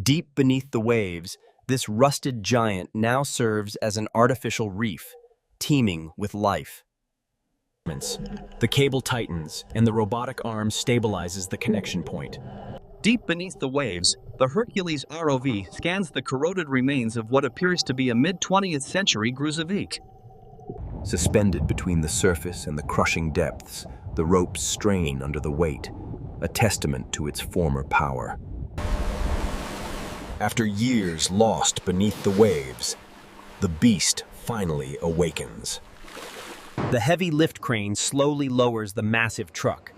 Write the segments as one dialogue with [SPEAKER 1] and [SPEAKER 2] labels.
[SPEAKER 1] Deep beneath the waves, this rusted giant now serves as an artificial reef, teeming with life. The cable tightens, and the robotic arm stabilizes the connection point.
[SPEAKER 2] Deep beneath the waves, the Hercules ROV scans the corroded remains of what appears to be a mid-20th century Gruzovik.
[SPEAKER 1] Suspended between the surface and the crushing depths, the ropes strain under the weight, a testament to its former power. After years lost beneath the waves, the beast finally awakens. The heavy lift crane slowly lowers the massive truck.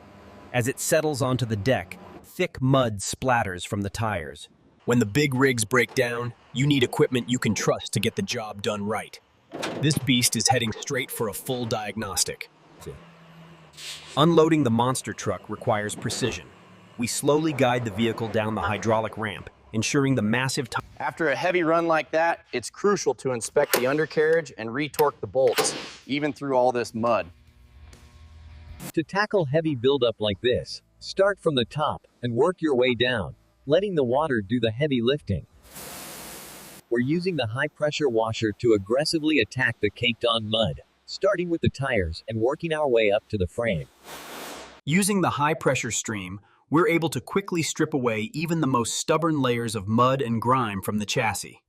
[SPEAKER 1] As it settles onto the deck, thick mud splatters from the tires. When the big rigs break down, you need equipment you can trust to get the job done right. This beast is heading straight for a full diagnostic. Unloading the monster truck requires precision. We slowly guide the vehicle down the hydraulic ramp, ensuring the massive
[SPEAKER 3] After a heavy run like that, it's crucial to inspect the undercarriage and retorque the bolts, even through all this mud.
[SPEAKER 4] To tackle heavy buildup like this, start from the top and work your way down, letting the water do the heavy lifting. We're using the high-pressure washer to aggressively attack the caked-on mud, starting with the tires and working our way up to the frame.
[SPEAKER 1] Using the high-pressure stream, we're able to quickly strip away even the most stubborn layers of mud and grime from the chassis.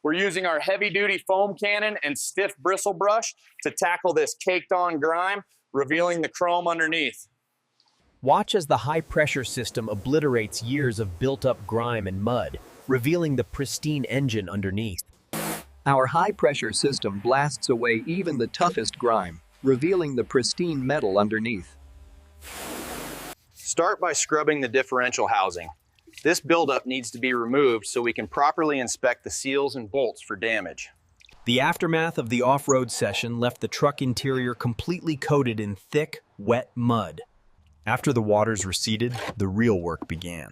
[SPEAKER 3] We're using our heavy-duty foam cannon and stiff bristle brush to tackle this caked-on grime, revealing the chrome underneath.
[SPEAKER 1] Watch as the high-pressure system obliterates years of built-up grime and mud, revealing the pristine engine underneath.
[SPEAKER 5] Our high-pressure system blasts away even the toughest grime, revealing the pristine metal underneath.
[SPEAKER 3] Start by scrubbing the differential housing. This buildup needs to be removed so we can properly inspect the seals and bolts for damage.
[SPEAKER 1] The aftermath of the off-road session left the truck interior completely coated in thick, wet mud. After the waters receded, the real work began.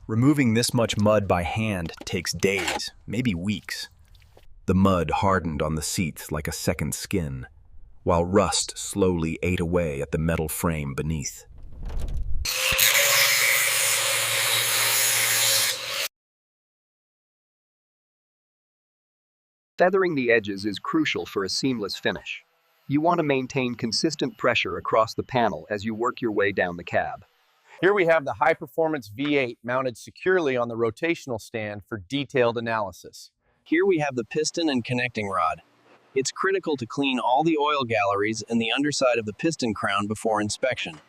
[SPEAKER 1] Removing this much mud by hand takes days, maybe weeks. The mud hardened on the seats like a second skin, while rust slowly ate away at the metal frame beneath.
[SPEAKER 5] Feathering the edges is crucial for a seamless finish. You want to maintain consistent pressure across the panel as you work your way down the cab.
[SPEAKER 3] Here we have the high-performance V8 mounted securely on the rotational stand for detailed analysis.
[SPEAKER 2] Here we have the piston and connecting rod. It's critical to clean all the oil galleries and the underside of the piston crown before inspection.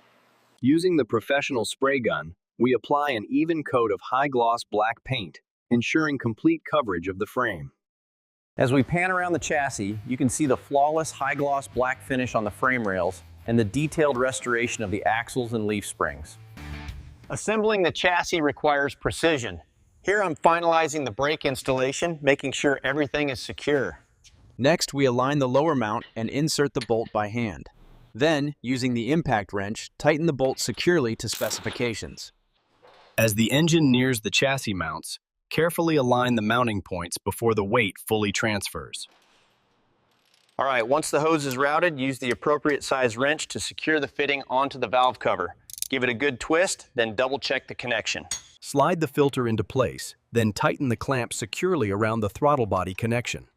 [SPEAKER 5] Using the professional spray gun, we apply an even coat of high-gloss black paint, ensuring complete coverage of the frame.
[SPEAKER 3] As we pan around the chassis, you can see the flawless high-gloss black finish on the frame rails and the detailed restoration of the axles and leaf springs. Assembling the chassis requires precision. Here I'm finalizing the brake installation, making sure everything is secure.
[SPEAKER 6] Next, we align the lower mount and insert the bolt by hand. Then, using the impact wrench, tighten the bolt securely to specifications.
[SPEAKER 1] As the engine nears the chassis mounts, carefully align the mounting points before the weight fully transfers.
[SPEAKER 3] All right, once the hose is routed, use the appropriate size wrench to secure the fitting onto the valve cover. Give it a good twist, then double check the connection.
[SPEAKER 1] Slide the filter into place, then tighten the clamp securely around the throttle body connection.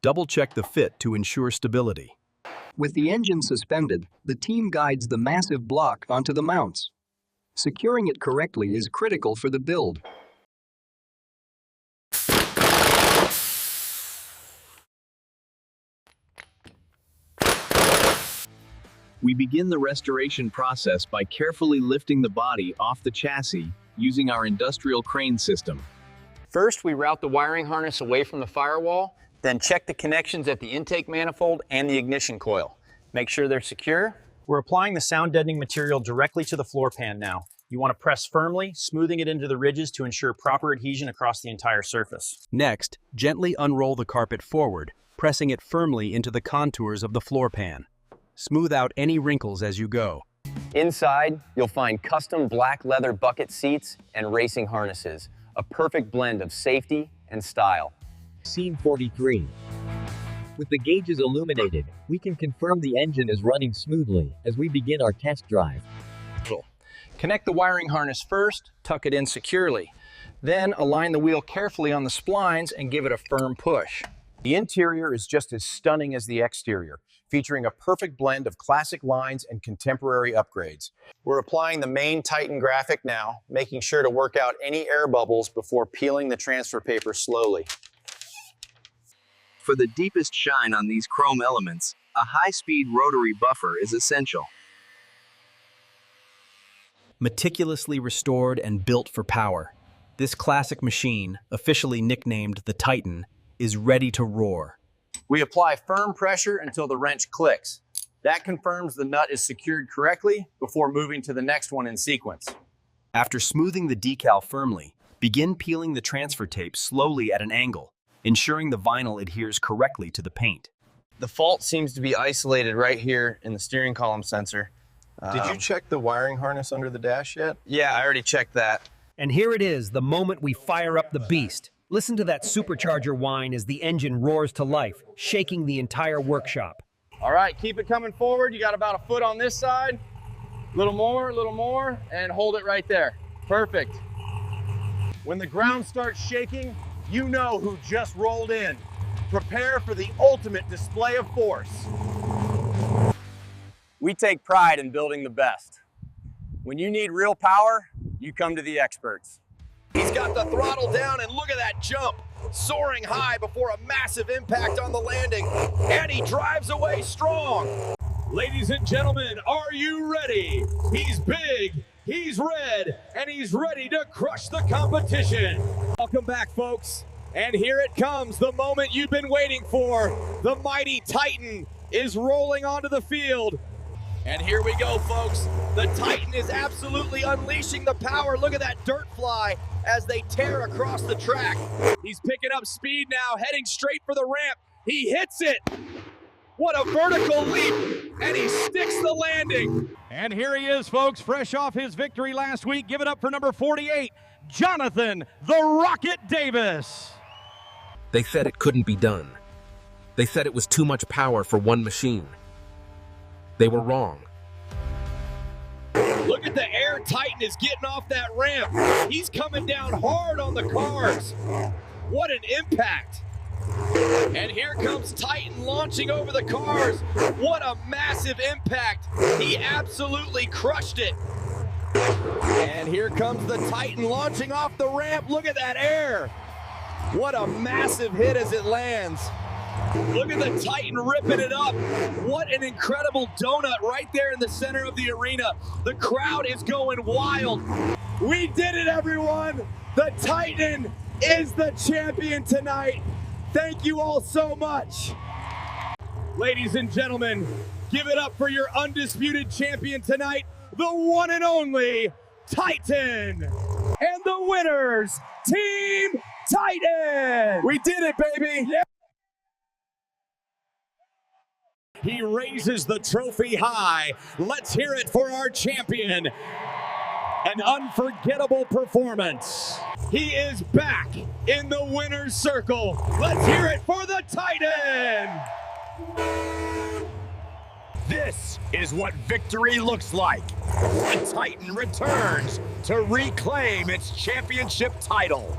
[SPEAKER 1] Double check the fit to ensure stability.
[SPEAKER 5] With the engine suspended, the team guides the massive block onto the mounts. Securing it correctly is critical for the build.
[SPEAKER 6] We begin the restoration process by carefully lifting the body off the chassis using our industrial crane system.
[SPEAKER 3] First, we route the wiring harness away from the firewall, then check the connections at the intake manifold and the ignition coil. Make sure they're secure.
[SPEAKER 7] We're applying the sound deadening material directly to the floor pan now. You want to press firmly, smoothing it into the ridges to ensure proper adhesion across the entire surface.
[SPEAKER 6] Next, gently unroll the carpet forward, pressing it firmly into the contours of the floor pan. Smooth out any wrinkles as you go.
[SPEAKER 3] Inside, you'll find custom black leather bucket seats and racing harnesses, a perfect blend of safety and style.
[SPEAKER 4] Scene 43. With the gauges illuminated, we can confirm the engine is running smoothly as we begin our test drive.
[SPEAKER 3] Connect the wiring harness first, tuck it in securely. Then align the wheel carefully on the splines and give it a firm push. The interior is just as stunning as the exterior, featuring a perfect blend of classic lines and contemporary upgrades. We're applying the main Titan graphic now, making sure to work out any air bubbles before peeling the transfer paper slowly.
[SPEAKER 2] For the deepest shine on these chrome elements, a high-speed rotary buffer is essential.
[SPEAKER 1] Meticulously restored and built for power, this classic machine, officially nicknamed the Titan, is ready to roar.
[SPEAKER 3] We apply firm pressure until the wrench clicks. That confirms the nut is secured correctly before moving to the next one in sequence.
[SPEAKER 1] After smoothing the decal firmly, begin peeling the transfer tape slowly at an angle, ensuring the vinyl adheres correctly to the paint.
[SPEAKER 3] The fault seems to be isolated right here in the steering column sensor.
[SPEAKER 8] Did you check the wiring harness under the dash yet?
[SPEAKER 3] Yeah, I already checked that.
[SPEAKER 1] And here it is, the moment we fire up the beast. Listen to that supercharger whine as the engine roars to life, shaking the entire workshop.
[SPEAKER 3] All right, keep it coming forward. You got about a foot on this side. A little more, and hold it right there. Perfect. When the ground starts shaking, you know who just rolled in. Prepare for the ultimate display of force. We take pride in building the best. When you need real power, you come to the experts.
[SPEAKER 9] He's got the throttle down, and look at that jump. Soaring high before a massive impact on the landing, and he drives away strong.
[SPEAKER 10] Ladies and gentlemen, are you ready? He's big, he's red, and he's ready to crush the competition. Welcome back, folks. And here it comes, the moment you've been waiting for. The mighty Titan is rolling onto the field.
[SPEAKER 9] And here we go, folks. The Titan is absolutely unleashing the power. Look at that dirt fly as they tear across the track.
[SPEAKER 10] He's picking up speed now, heading straight for the ramp. He hits it. What a vertical leap, and he sticks the landing. And here he is, folks, fresh off his victory last week. Give it up for number 48, Jonathan the Rocket Davis.
[SPEAKER 11] They said it couldn't be done. They said it was too much power for one machine. They were wrong.
[SPEAKER 10] Look at the air Titan is getting off that ramp. He's coming down hard on the cars. What an impact. And here comes Titan launching over the cars. What a massive impact. He absolutely crushed it. And here comes the Titan launching off the ramp. Look at that air. What a massive hit as it lands. Look at the Titan ripping it up. What an incredible donut right there in the center of the arena. The crowd is going wild. We did it, everyone. The Titan is the champion tonight. Thank you all so much. Ladies and gentlemen, give it up for your undisputed champion tonight, the one and only Titan. And the winners, Team Titan. We did it, baby. Yeah. He raises the trophy high. Let's hear it for our champion. An unforgettable performance. He is back in the winner's circle. Let's hear it for the Titan. This is what victory looks like. The Titan returns to reclaim its championship title.